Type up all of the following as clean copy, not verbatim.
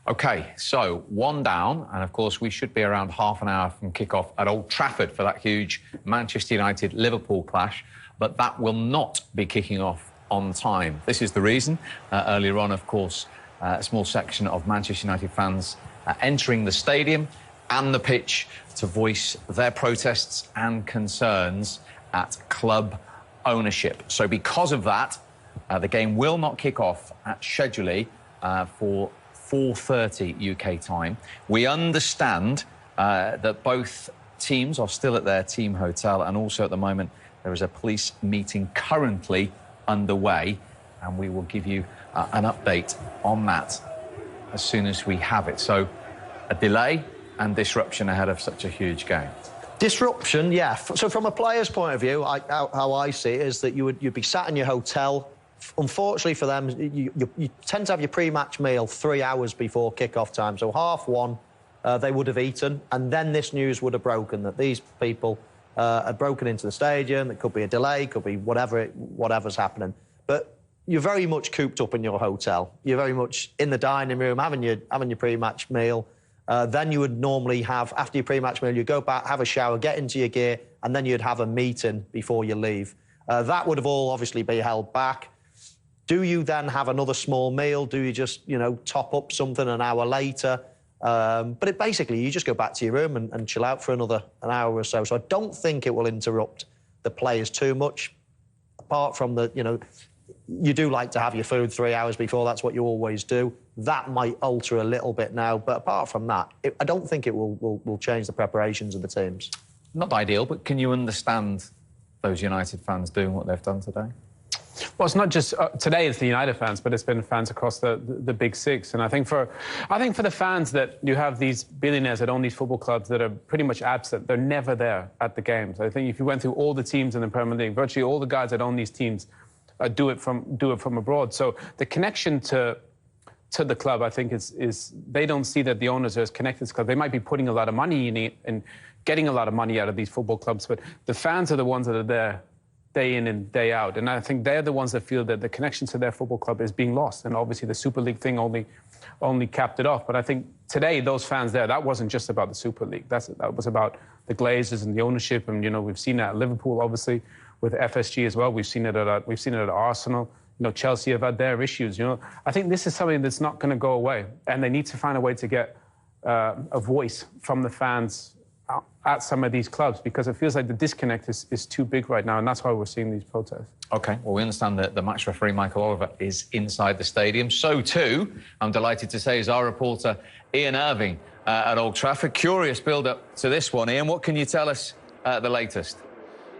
OK, so 1 down, and of course we should be around half an hour from kick-off at Old Trafford for that huge Manchester United-Liverpool clash, but that will not be kicking off on time. This is the reason. Earlier on, of course, a small section of Manchester United fans entering the stadium and the pitch to voice their protests and concerns at club ownership. So because of that, the game will not kick off at schedule for 4:30 UK time. We understand that both teams are still at their team hotel, and also at the moment there is a police meeting currently underway, and we will give you an update on that as soon as we have it. So a delay and disruption ahead of such a huge game. Disruption, yeah. So from a player's point of view, how I see it is that you'd be sat in your hotel. Unfortunately for them, you tend to have your pre-match meal 3 hours before kick-off time. So 1:30, they would have eaten, and then this news would have broken, that these people had broken into the stadium. It could be a delay, could be whatever's happening. But you're very much cooped up in your hotel. You're very much in the dining room, having your pre-match meal. Then you would normally have, after your pre-match meal, you'd go back, have a shower, get into your gear, and then you'd have a meeting before you leave. That would have all obviously be held back. Do you then have another small meal? Do you just, top up something an hour later? But basically, you just go back to your room and chill out for an hour or so. So I don't think it will interrupt the players too much, apart from you do like to have your food 3 hours before. That's what you always do. That might alter a little bit now, but apart from that, I don't think it will change the preparations of the teams. Not ideal, but can you understand those United fans doing what they've done today? Well, it's not just today it's the United fans, but it's been fans across the big six. And I think for the fans that you have these billionaires that own these football clubs that are pretty much absent, they're never there at the games. I think if you went through all the teams in the Premier League, virtually all the guys that own these teams do it from abroad. So the connection to the club, I think, is they don't see that the owners are as connected to the club. They might be putting a lot of money in it and getting a lot of money out of these football clubs, but the fans are the ones that are there day in and day out. And I think they're the ones that feel that the connection to their football club is being lost. And obviously the Super League thing only capped it off. But I think today, those fans there, that wasn't just about the Super League. That was about the Glazers and the ownership. And, we've seen that at Liverpool, obviously, with FSG as well. We've seen it at Arsenal. Chelsea have had their issues. I think this is something that's not going to go away. And they need to find a way to get a voice from the fans at some of these clubs, because it feels like the disconnect is too big right now, and that's why we're seeing these protests. OK, well, we understand that the match referee, Michael Oliver, is inside the stadium. So, too, I'm delighted to say, is our reporter Ian Irving at Old Trafford. Curious build-up to this one. Ian, what can you tell us the latest?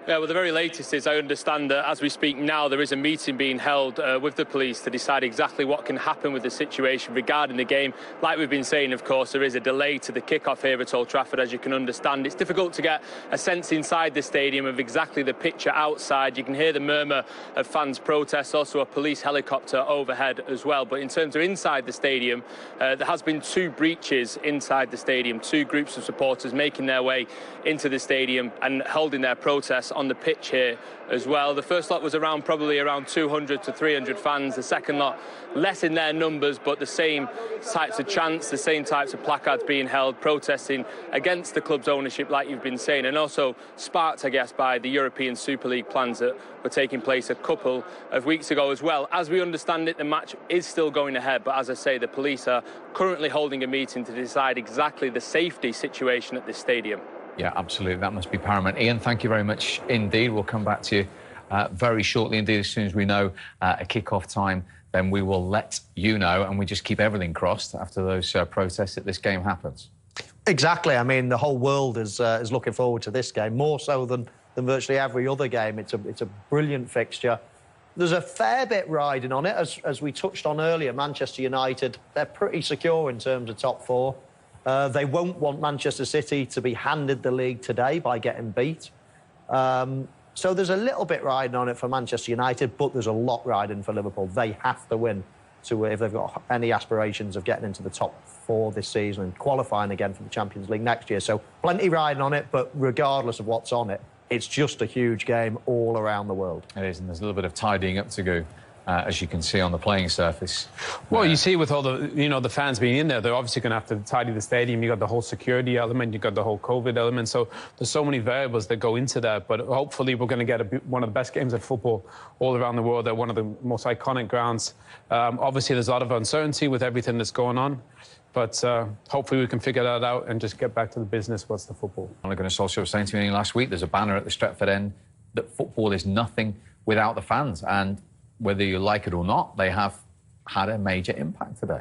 Yeah, well, the very latest is I understand that as we speak now, there is a meeting being held with the police to decide exactly what can happen with the situation regarding the game. Like we've been saying, of course, there is a delay to the kick-off here at Old Trafford, as you can understand. It's difficult to get a sense inside the stadium of exactly the picture outside. You can hear the murmur of fans' protests, also a police helicopter overhead as well. But in terms of inside the stadium, there has been 2 breaches inside the stadium, 2 groups of supporters making their way into the stadium and holding their protests on the pitch here as well. The first lot was probably around 200 to 300 fans. The second lot, less in their numbers, but the same types of chants, the same types of placards being held, protesting against the club's ownership, like you've been saying, and also sparked, I guess, by the European Super League plans that were taking place a couple of weeks ago as well. As we understand it, the match is still going ahead, but as I say, the police are currently holding a meeting to decide exactly the safety situation at this stadium. Yeah, absolutely. That must be paramount. Ian, thank you very much indeed. We'll come back to you very shortly indeed. As soon as we know a kick-off time, then we will let you know, and we just keep everything crossed after those protests that this game happens. Exactly. I mean, the whole world is looking forward to this game, more so than virtually every other game. It's a brilliant fixture. There's a fair bit riding on it, as we touched on earlier. Manchester United, they're pretty secure in terms of top 4. They won't want Manchester City to be handed the league today by getting beat. So there's a little bit riding on it for Manchester United, but there's a lot riding for Liverpool. They have to win if they've got any aspirations of getting into the top 4 this season and qualifying again for the Champions League next year. So plenty riding on it, but regardless of what's on it, it's just a huge game all around the world. It is, and there's a little bit of tidying up to go as you can see on the playing surface. Well, you see with all the, the fans being in there, they're obviously going to have to tidy the stadium. You got the whole security element, you got the whole COVID element. So there's so many variables that go into that. But hopefully we're going to get one of the best games of football all around the world at one of the most iconic grounds. Obviously, there's a lot of uncertainty with everything that's going on. But hopefully we can figure that out and just get back to the business. What's the football? Ole Gunnar Solskjaer was saying to me last week, there's a banner at the Stretford end that football is nothing without the fans. And whether you like it or not, they have had a major impact today.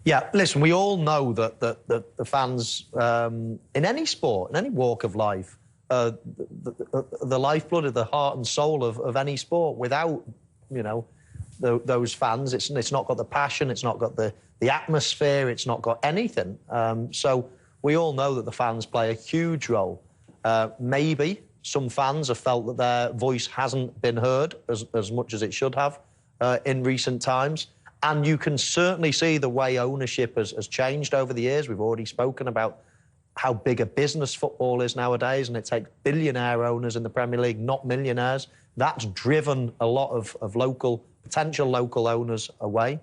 Yeah, listen, we all know that the fans, in any sport, in any walk of life, the lifeblood of the heart and soul of any sport. Without, those fans, it's not got the passion, it's not got the atmosphere, it's not got anything. So we all know that the fans play a huge role. Maybe some fans have felt that their voice hasn't been heard as much as it should have in recent times. And you can certainly see the way ownership has changed over the years. We've already spoken about how big a business football is nowadays, and it takes billionaire owners in the Premier League, not millionaires. That's driven a lot of potential local owners away.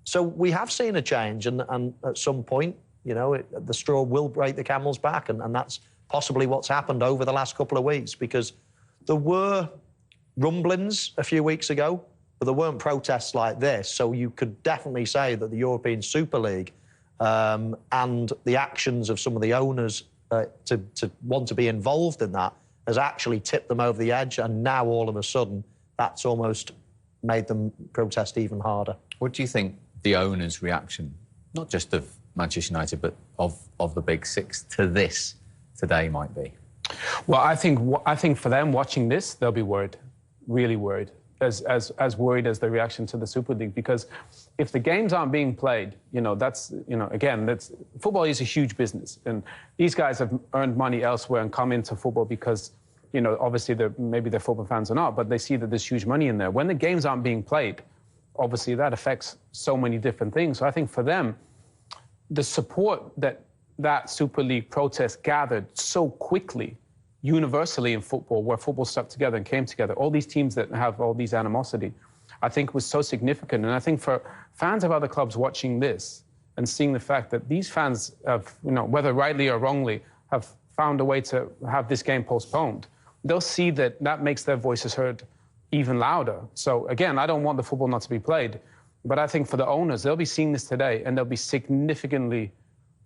So we have seen a change, and at some point, the straw will break the camel's back, and that's possibly what's happened over the last couple of weeks, because there were rumblings a few weeks ago, but there weren't protests like this. So you could definitely say that the European Super League and the actions of some of the owners to want to be involved in that has actually tipped them over the edge, and now all of a sudden that's almost made them protest even harder. What do you think the owners' reaction, not just of Manchester United, but of the Big Six to this today might be? Well, I think for them watching this, they'll be worried, really worried, as worried as the reaction to the Super League. Because if the games aren't being played, again, football is a huge business, and these guys have earned money elsewhere and come into football because, obviously maybe they're football fans or not, but they see that there's huge money in there. When the games aren't being played, obviously that affects so many different things. So I think for them, the support that Super League protest gathered so quickly, universally in football, where football stuck together and came together, all these teams that have all these animosity, I think was so significant. And I think for fans of other clubs watching this and seeing the fact that these fans have, whether rightly or wrongly, have found a way to have this game postponed, they'll see that makes their voices heard even louder. So again, I don't want the football not to be played, but I think for the owners, they'll be seeing this today and they'll be significantly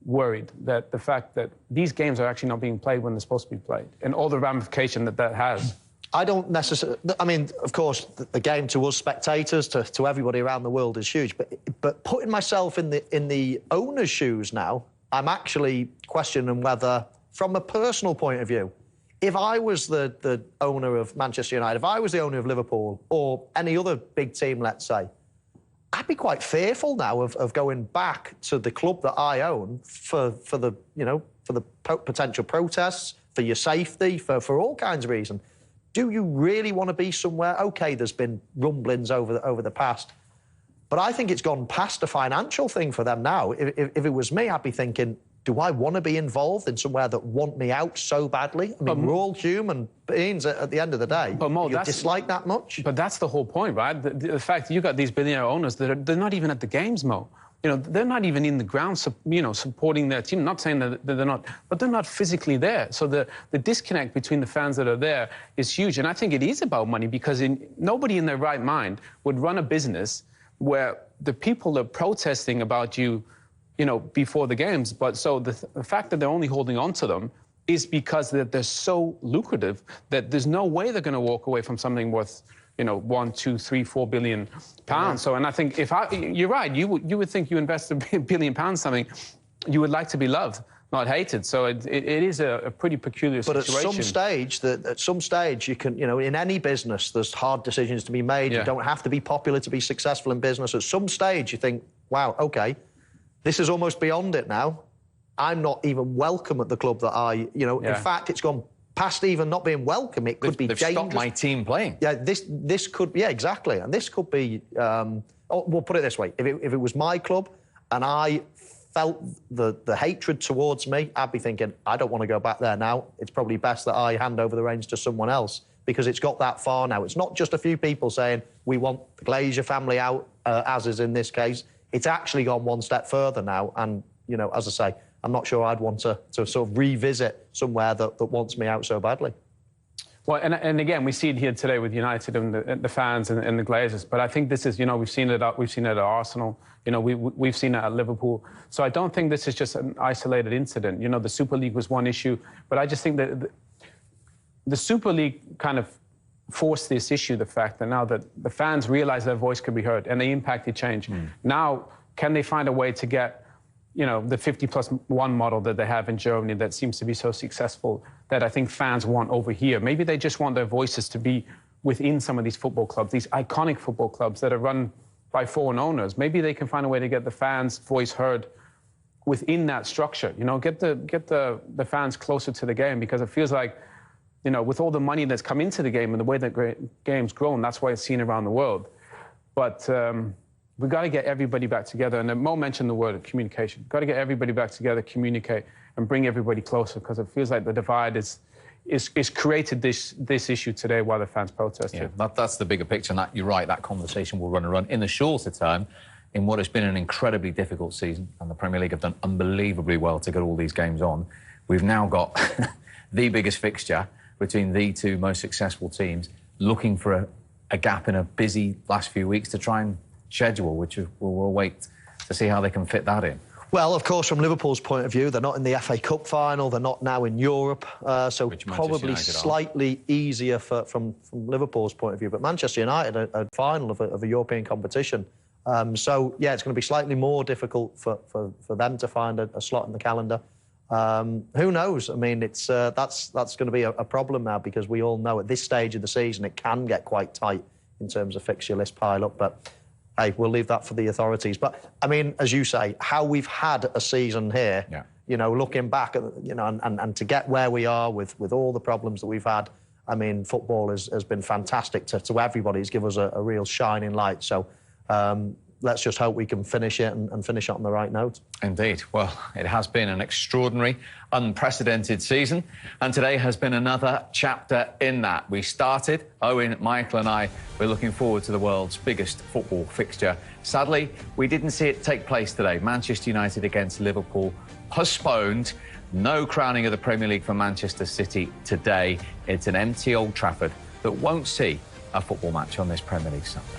worried that the fact that these games are actually not being played when they're supposed to be played, and all the ramification that has. I don't necessarily... I mean, of course, the game to us spectators, to everybody around the world is huge, but putting myself in the owner's shoes now, I'm actually questioning whether, from a personal point of view, if I was the owner of Manchester United, if I was the owner of Liverpool or any other big team, let's say, I'd be quite fearful now of going back to the club that I own for the potential protests, for your safety, for all kinds of reasons. Do you really want to be somewhere? OK, there's been rumblings over the past, but I think it's gone past a financial thing for them now. If it was me, I'd be thinking, do I want to be involved in somewhere that want me out so badly? I mean, we're all human beings at the end of the day. But Mo, you dislike that much? But that's the whole point, right? The fact that you got these billionaire owners that they're not even at the games, Mo. They're not even in the ground, supporting their team. Not saying that they're not, but they're not physically there. So the disconnect between the fans that are there is huge. And I think it is about money, because nobody in their right mind would run a business where the people are protesting about you, before the games. But so the fact that they're only holding on to them is because they're so lucrative that there's no way they're going to walk away from something worth, 1, 2, 3, 4 billion pounds. So, and I think you're right, you would think you invest £1 billion something, you would like to be loved, not hated. So it is a pretty peculiar situation. But at some stage, you can, in any business, there's hard decisions to be made. Yeah. You don't have to be popular to be successful in business. At some stage, you think, wow, OK, this is almost beyond it now. I'm not even welcome at the club that in fact, it's gone past even not being welcome. It could be dangerous. They've stopped my team playing. Yeah, this could, exactly. And this could be, we'll put it this way. If it was my club and I felt the hatred towards me, I'd be thinking, I don't want to go back there now. It's probably best that I hand over the reins to someone else. because it's got that far now. It's not just a few people saying, we want the Glazer family out, as is in this case. It's actually gone one step further now. And, you know, as I say, I'm not sure I'd want to sort of revisit somewhere that wants me out so badly. Well, and again, we see it here today with United and the fans and the Glazers. But I think this is, you know, we've seen it at Arsenal. You know, we've seen it at Liverpool. So I don't think this is just an isolated incident. You know, the Super League was one issue, but I just think that the Super League kind of forced this issue, the fact that now that the fans realize their voice could be heard and they impacted change. Now, can they find a way to get, you know, the 50+1 model that they have in Germany that seems to be so successful that I think fans want over here? Maybe they just want their voices to be within some of these football clubs, these iconic football clubs that are run by foreign owners. Maybe they can find a way to get the fans' voice heard within that structure. You know, get the fans closer to the game, because it feels like, you know, with all the money that's come into the game and the way that game's grown, that's why it's seen around the world. But we've got to get everybody back together. And Mo mentioned the word of communication. Got to get everybody back together, communicate, and bring everybody closer, because it feels like the divide is created this issue today while the fans protested. Yeah, that's the bigger picture, and that, you're right, that conversation will run. In the shorter term, in what has been an incredibly difficult season, and the Premier League have done unbelievably well to get all these games on, we've now got the biggest fixture between the two most successful teams, looking for a gap in a busy last few weeks to try and schedule, which we'll wait to see how they can fit that in. Well, of course, from Liverpool's point of view, they're not in the FA Cup final, they're not now in Europe, so probably slightly easier from Liverpool's point of view. But Manchester United are final of a European competition. So, yeah, it's going to be slightly more difficult for them to find a slot in the calendar. Who knows? I mean, it's that's going to be a problem now, because we all know at this stage of the season it can get quite tight in terms of fixture list pile-up. But hey, we'll leave that for the authorities. But, I mean, as you say, how we've had a season here, you know, looking back, at, you know, and to get where we are with all the problems that we've had, I mean, football has been fantastic to everybody. It's given us a real shining light. So let's just hope we can finish it and finish it on the right note. Indeed. Well, it has been an extraordinary, unprecedented season, and today has been another chapter in that. We started, Owen, Michael and I, we're looking forward to the world's biggest football fixture. Sadly, we didn't see it take place today. Manchester United against Liverpool, postponed. No crowning of the Premier League for Manchester City today. It's an empty Old Trafford that won't see a football match on this Premier League Sunday.